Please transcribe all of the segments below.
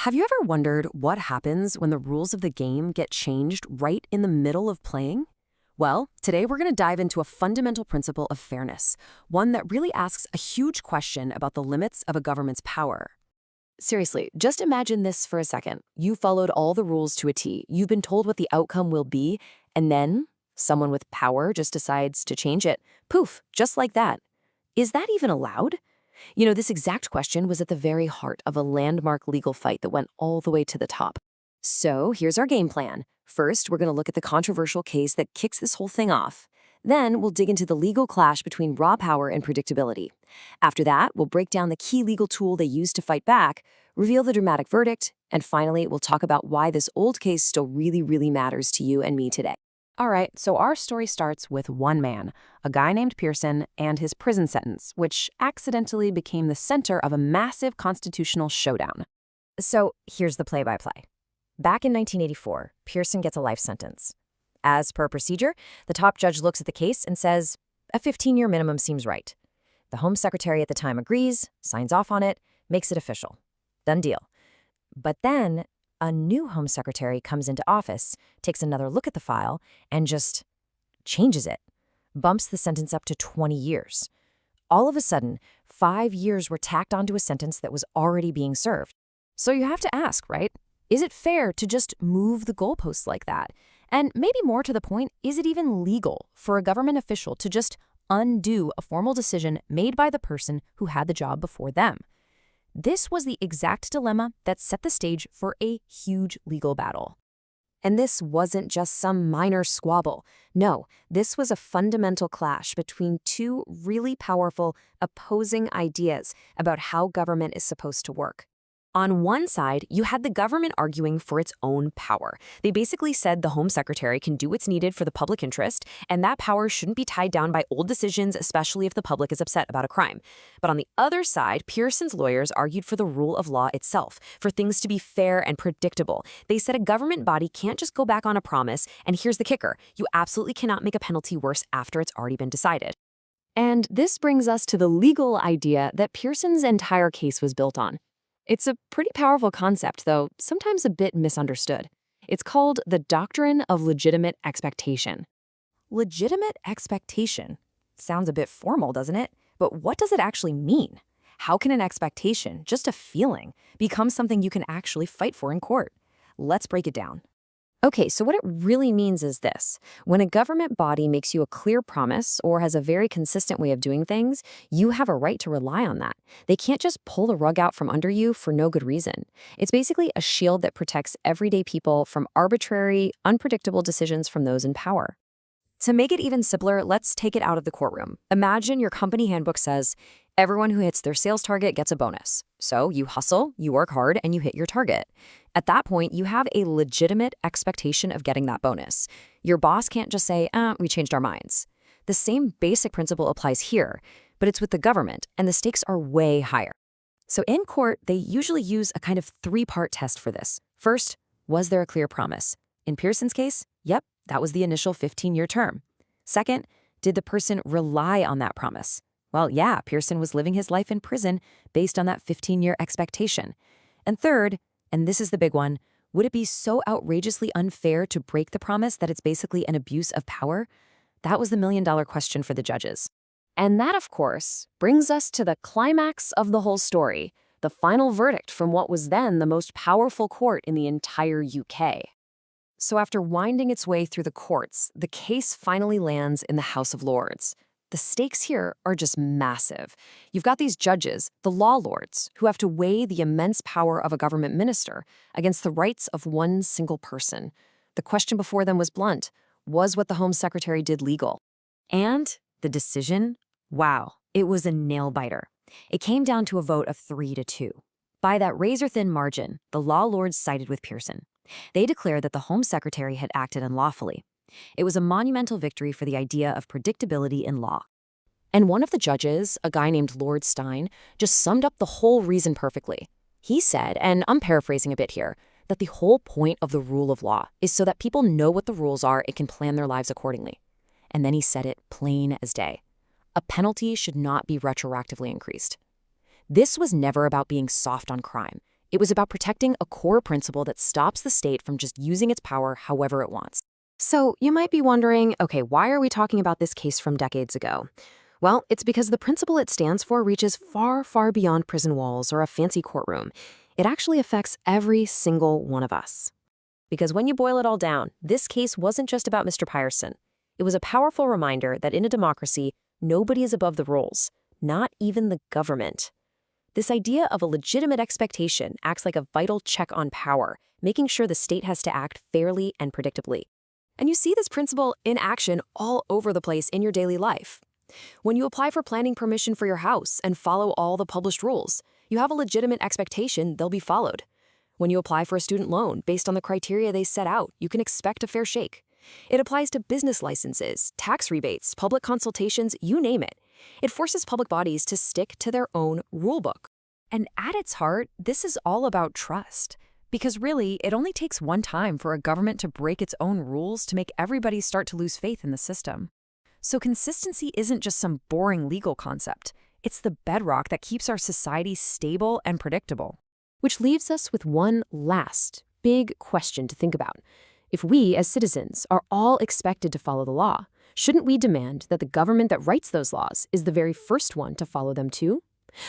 Have you ever wondered what happens when the rules of the game get changed right in the middle of playing? Well, today we're going to dive into a fundamental principle of fairness, one that really asks a huge question about the limits of a government's power. Seriously, just imagine this for a second. You followed all the rules to a T. You've been told what the outcome will be, and then someone with power just decides to change it. Poof, just like that. Is that even allowed? This exact question was at the very heart of a landmark legal fight that went all the way to the top. So here's our game plan. First, we're going to look at the controversial case that kicks this whole thing off. Then we'll dig into the legal clash between raw power and predictability. After that, we'll break down the key legal tool they used to fight back, reveal the dramatic verdict, and finally, we'll talk about why this old case still really matters to you and me today. All right, so our story starts with one man, a guy named Pearson, and his prison sentence, which accidentally became the center of a massive constitutional showdown. So here's the play-by-play. Back in 1984, Pearson gets a life sentence. As per procedure, the top judge looks at the case and says, a 15-year minimum seems right. The Home Secretary at the time agrees, signs off on it, makes it official. Done deal. But then a new Home Secretary comes into office, takes another look at the file, and just changes it. Bumps the sentence up to 20 years. All of a sudden, 5 years were tacked onto a sentence that was already being served. So you have to ask, right? Is it fair to just move the goalposts like that? And maybe more to the point, is it even legal for a government official to just undo a formal decision made by the person who had the job before them? This was the exact dilemma that set the stage for a huge legal battle. And this wasn't just some minor squabble. No, this was a fundamental clash between two really powerful, opposing ideas about how government is supposed to work. On one side, you had the government arguing for its own power. They basically said the Home Secretary can do what's needed for the public interest, and that power shouldn't be tied down by old decisions, especially if the public is upset about a crime. But on the other side, Pearson's lawyers argued for the rule of law itself, for things to be fair and predictable. They said a government body can't just go back on a promise, and here's the kicker, you absolutely cannot make a penalty worse after it's already been decided. And this brings us to the legal idea that Pearson's entire case was built on. It's a pretty powerful concept, though sometimes a bit misunderstood. It's called the doctrine of legitimate expectation. Legitimate expectation? Sounds a bit formal, doesn't it? But what does it actually mean? How can an expectation, just a feeling, become something you can actually fight for in court? Let's break it down. Okay, so what it really means is this. When a government body makes you a clear promise or has a very consistent way of doing things, you have a right to rely on that. They can't just pull the rug out from under you for no good reason. It's basically a shield that protects everyday people from arbitrary, unpredictable decisions from those in power. To make it even simpler, let's take it out of the courtroom. Imagine your company handbook says, everyone who hits their sales target gets a bonus. So you hustle, you work hard, and you hit your target. At that point, you have a legitimate expectation of getting that bonus. Your boss can't just say, we changed our minds. The same basic principle applies here, but it's with the government, and the stakes are way higher. So in court, they usually use a kind of three-part test for this. First, was there a clear promise? In Pearson's case, yep, that was the initial 15-year term. Second, did the person rely on that promise? Well, yeah, Pearson was living his life in prison based on that 15-year expectation. And third, and this is the big one, would it be so outrageously unfair to break the promise that it's basically an abuse of power? That was the million-dollar question for the judges. And that, of course, brings us to the climax of the whole story, the final verdict from what was then the most powerful court in the entire UK. So after winding its way through the courts, the case finally lands in the House of Lords. The stakes here are just massive. You've got these judges, the law lords, who have to weigh the immense power of a government minister against the rights of one single person. The question before them was blunt. Was what the Home Secretary did legal? And the decision? Wow, it was a nail-biter. It came down to a vote of 3-2. By that razor-thin margin, the law lords sided with Pearson. They declared that the Home Secretary had acted unlawfully. It was a monumental victory for the idea of predictability in law. And one of the judges, a guy named Lord Stein, just summed up the whole reason perfectly. He said, and I'm paraphrasing a bit here, that the whole point of the rule of law is so that people know what the rules are and can plan their lives accordingly. And then he said it plain as day. A penalty should not be retroactively increased. This was never about being soft on crime. It was about protecting a core principle that stops the state from just using its power however it wants. So you might be wondering, okay, why are we talking about this case from decades ago? Well, it's because the principle it stands for reaches far, far beyond prison walls or a fancy courtroom. It actually affects every single one of us. Because when you boil it all down, this case wasn't just about Mr. Pierson. It was a powerful reminder that in a democracy, nobody is above the rules, not even the government. This idea of a legitimate expectation acts like a vital check on power, making sure the state has to act fairly and predictably. And you see this principle in action all over the place in your daily life. When you apply for planning permission for your house and follow all the published rules, you have a legitimate expectation they'll be followed. When you apply for a student loan based on the criteria they set out, you can expect a fair shake. It applies to business licenses, tax rebates, public consultations, you name it. It forces public bodies to stick to their own rulebook. And at its heart, this is all about trust. Because really, it only takes one time for a government to break its own rules to make everybody start to lose faith in the system. So consistency isn't just some boring legal concept. It's the bedrock that keeps our society stable and predictable. Which leaves us with one last big question to think about. If we, as citizens, are all expected to follow the law, shouldn't we demand that the government that writes those laws is the very first one to follow them too?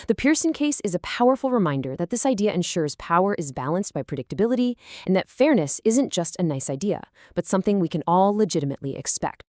The Pierson case is a powerful reminder that this idea ensures power is balanced by predictability and that fairness isn't just a nice idea, but something we can all legitimately expect.